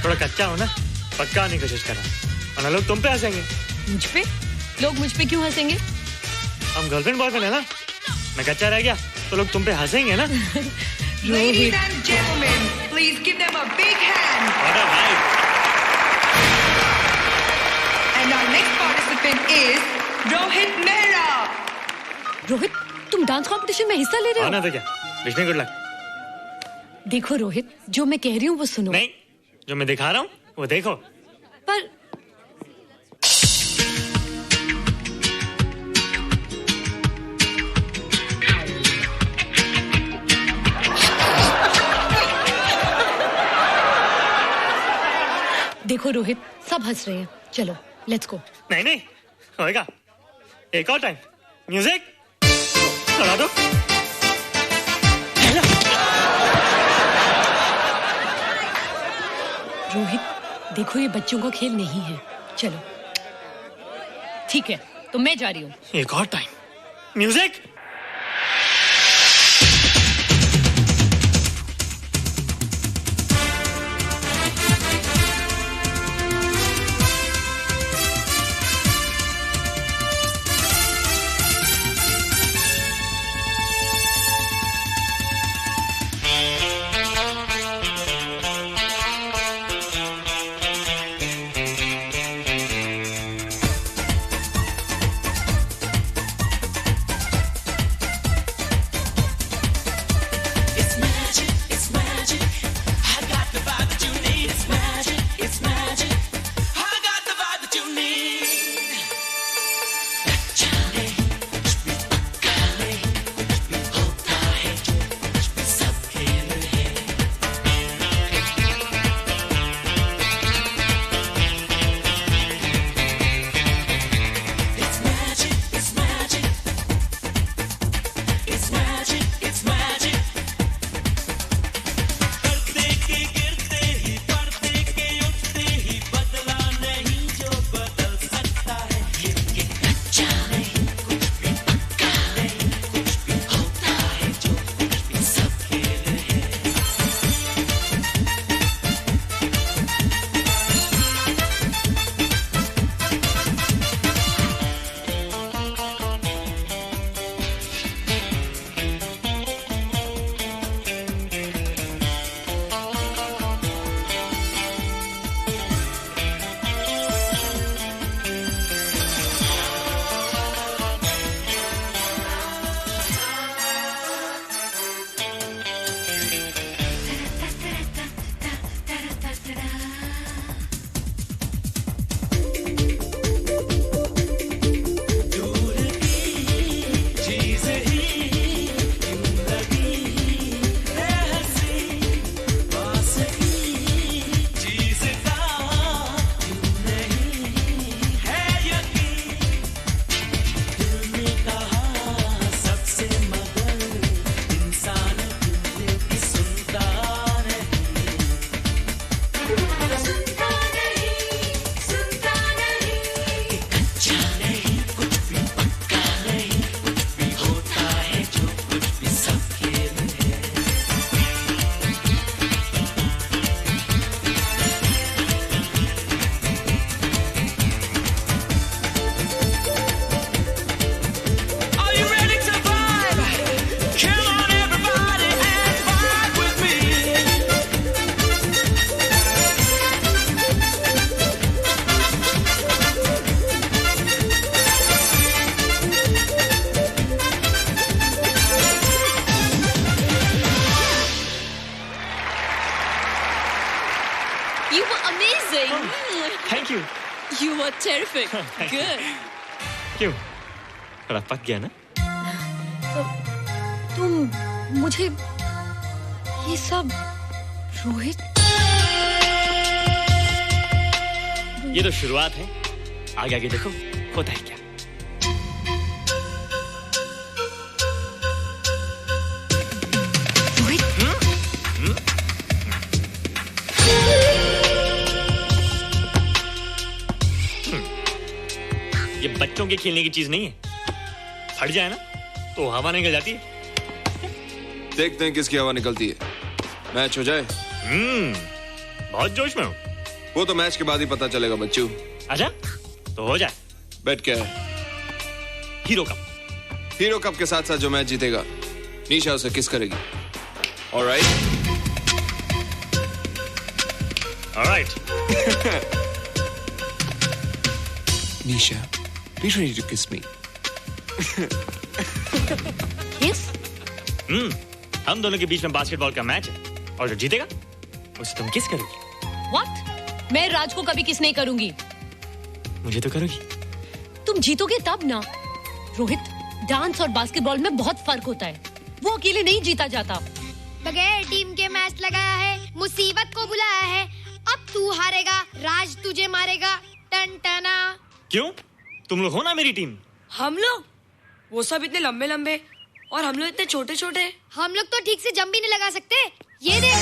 थोड़ा कच्चा हो ना, पक्का होने की कोशिश कर रहा हूँ, वरना लोग तुम पे हंसेंगे। मुझ पे? लोग मुझ पे क्यों हंसेंगे? हम गर्लफ्रेंड बॉयफ्रेंड है ना, मैं कच्चा रह गया तो लोग तुम पे हंसेंगे ना। Ladies and gentlemen, please give them a big hand. What a vibe. And our next participant is Rohit Mehra. Rohit, तुम डांस कंपटीशन में हिस्सा ले रहे हो? ना तो क्या, विश मी गुड लक। देखो रोहित, जो मैं कह रही हूँ वो सुनो। नहीं, जो मैं दिखा रहा हूँ वो देखो। पर देखो रोहित, सब हंस रहे हैं, चलो लेट्स गो। नहीं नहीं होएगा, एक और टाइम। म्यूजिक चला दो। रोहित देखो, ये बच्चों का खेल नहीं है, चलो। ठीक है, तो मैं जा रही हूँ। एक और time. Music. Thank you. You were terrific. Good. क्यों? थोड़ा पक गया ना? तुम मुझे ये सब रोहित, ये तो शुरुआत है, आगे आगे देखो होता है क्या। ये बच्चों के खेलने की चीज नहीं है, फट जाए ना तो हवा निकल जाती है। देखते हैं किसकी हवा निकलती है। मैच हो जाए। बहुत जोश में हूँ। वो तो मैच के बाद ही पता चलेगा बच्चू। अच्छा तो हो जाए। बेट क्या है? Hero cup. हीरो कप के साथ साथ जो मैच जीतेगा निशा उसे किस करेगी। Alright. Nisha, be ready to kiss me. Kiss? हम दोनों के बीच में बास्केटबॉल का मैच है और जो जीतेगा उसे तुम किस करोगी। What? मैं राज को कभी किस नहीं करूंगी। मुझे तो करोगी। तुम जीतोगे तब ना। रोहित, डांस और बास्केटबॉल में बहुत फर्क होता है, वो अकेले नहीं जीता जाता। बगैर टीम के मैच लगाया है, मुसीबत को बुलाया है। अब तू हारेगा, राज तुझे मारेगा। टन टना। क्यों? तुम लोग हो ना मेरी टीम। हम लोग? वो सब इतने लंबे लंबे और हम लोग इतने छोटे छोटे। हम लोग तो ठीक से जंप भी नहीं लगा सकते। ये देख।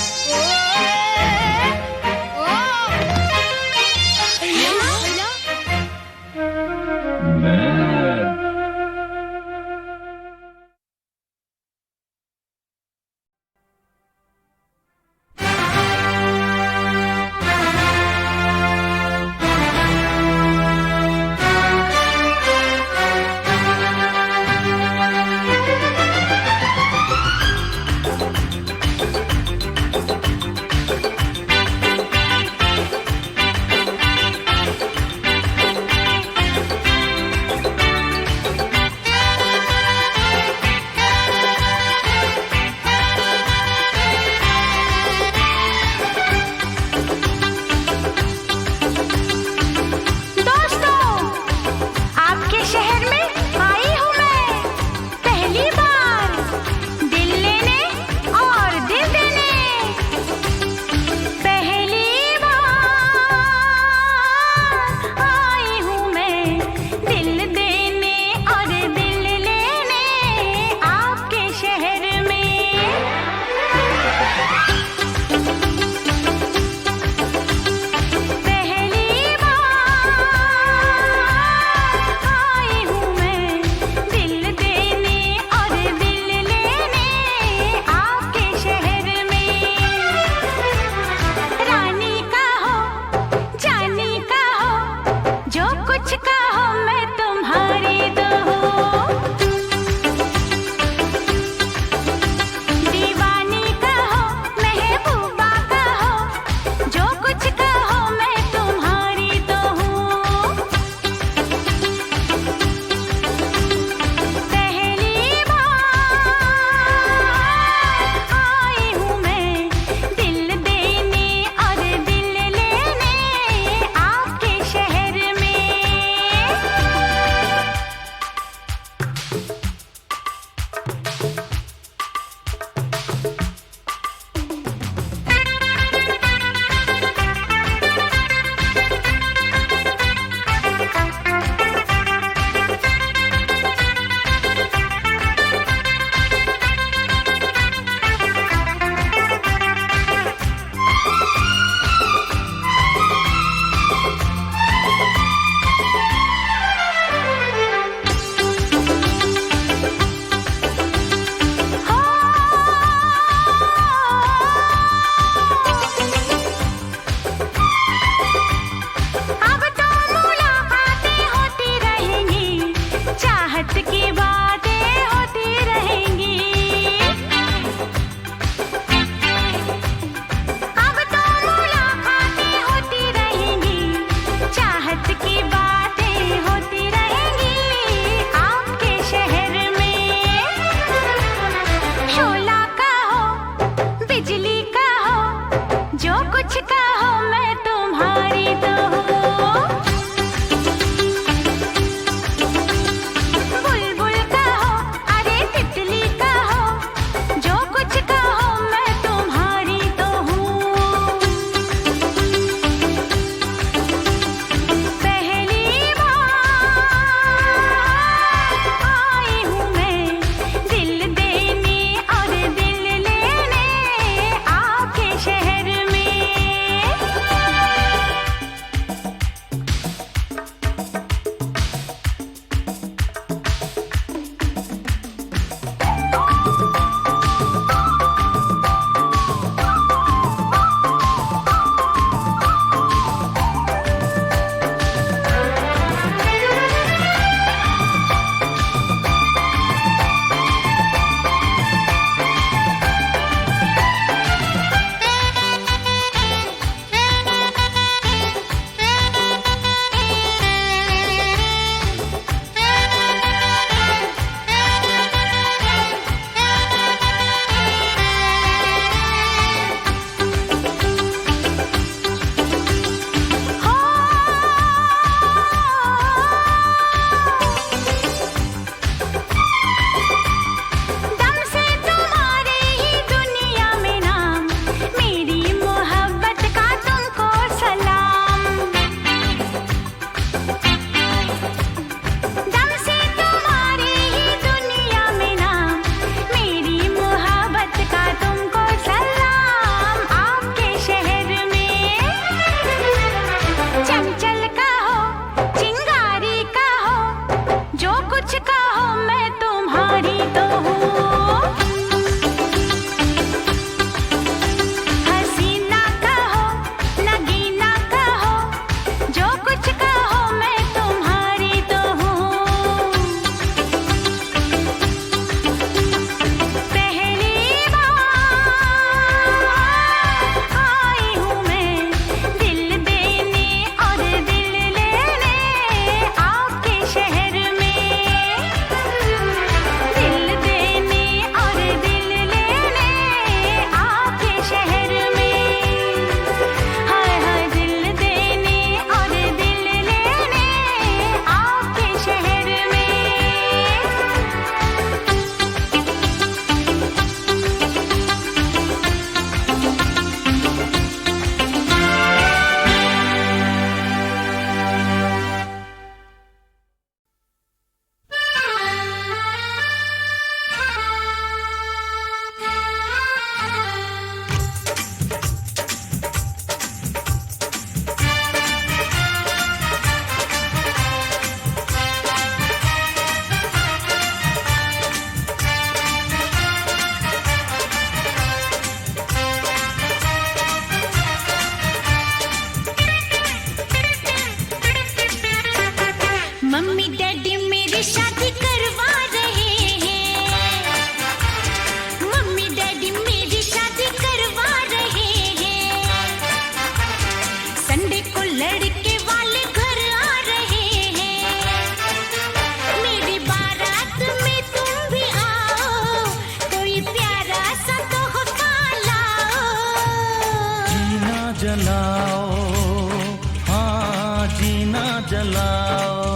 जीना जलाओ।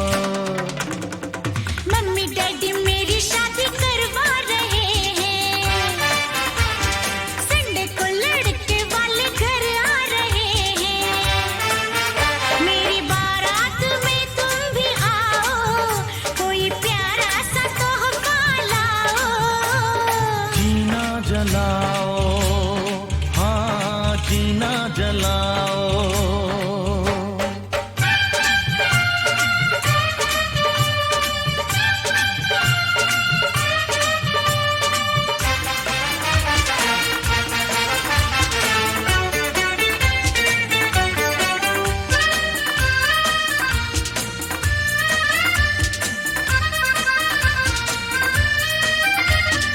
मम्मी डैडी मेरी शादी करवा रहे हैं, संडे को लड़के वाले घर आ रहे हैं। मेरी बारात में तुम भी आओ, कोई प्यारा सा तोहफा लाओ। जीना जलाओ, हाँ जीना जलाओ।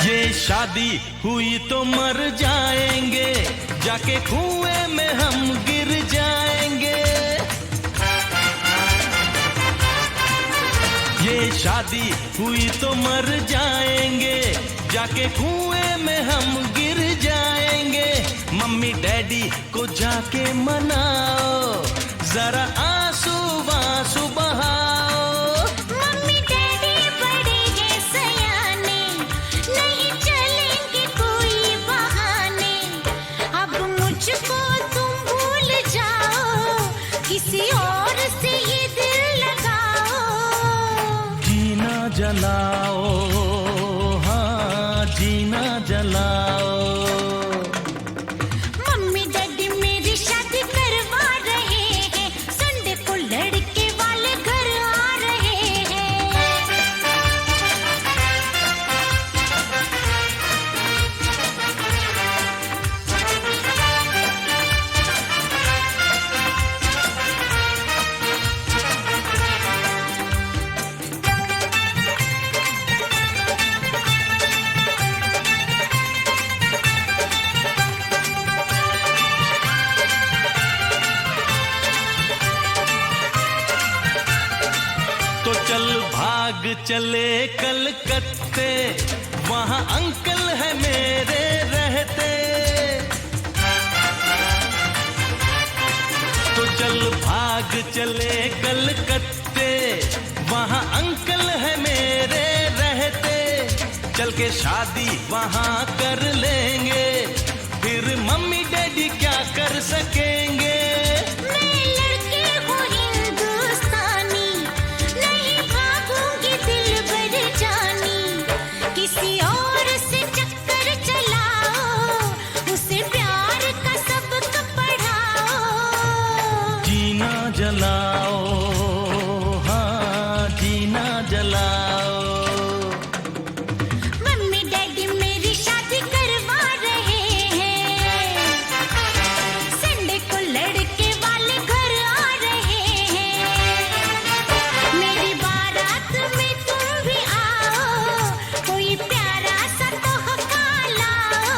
ये शादी हुई तो मर जाएंगे, जाके कुएं में हम गिर जाएंगे। ये शादी हुई तो मर जाएंगे, जाके कुएं में हम गिर जाएंगे। मम्मी डैडी को जाके मनाओ, जरा आंसू आंसू बहाओ। मम्मी डैडी बड़े हैं सयाने, नहीं चलेंगे कोई बहाने। अब मुझको तुम भूल जाओ, किसी और से ये दिल लगाओ। जीना जलाओ, हाँ जीना जलाओ। मम्मी डैडी मेरी शादी करवा रहे हैं, संडे को लड़के वाले घर आ रहे हैं। तो चल भाग चले कलकत्ते, वहाँ अंकल है मेरे रहते। तो चल भाग चले कलकत्ते, वहाँ अंकल है मेरे रहते। चल के शादी वहाँ कर लेंगे, फिर मम्मी डैडी क्या कर सकेंगे। मैं लड़के हूँ हिंदुस्तानी, नहीं भागूंगी दिल भर जानी। किसी और से चक्कर चलाओ, उसे प्यार का सबक पढ़ाओ। जीना जलाओ, हाँ जीना जलाओ। मम्मी डैडी मेरी शादी करवा रहे हैं, संडे को लड़के वाले घर आ रहे हैं। मेरी बारात में तुम भी आओ, कोई प्यारा सा तोहफा लाओ।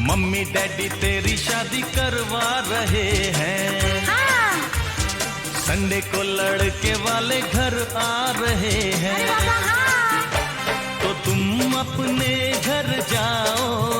मम्मी डैडी तेरी शादी करवा रहे हैं, हाँ संडे को लड़के वाले घर आ रहे हैं। तो तुम अपने घर जाओ,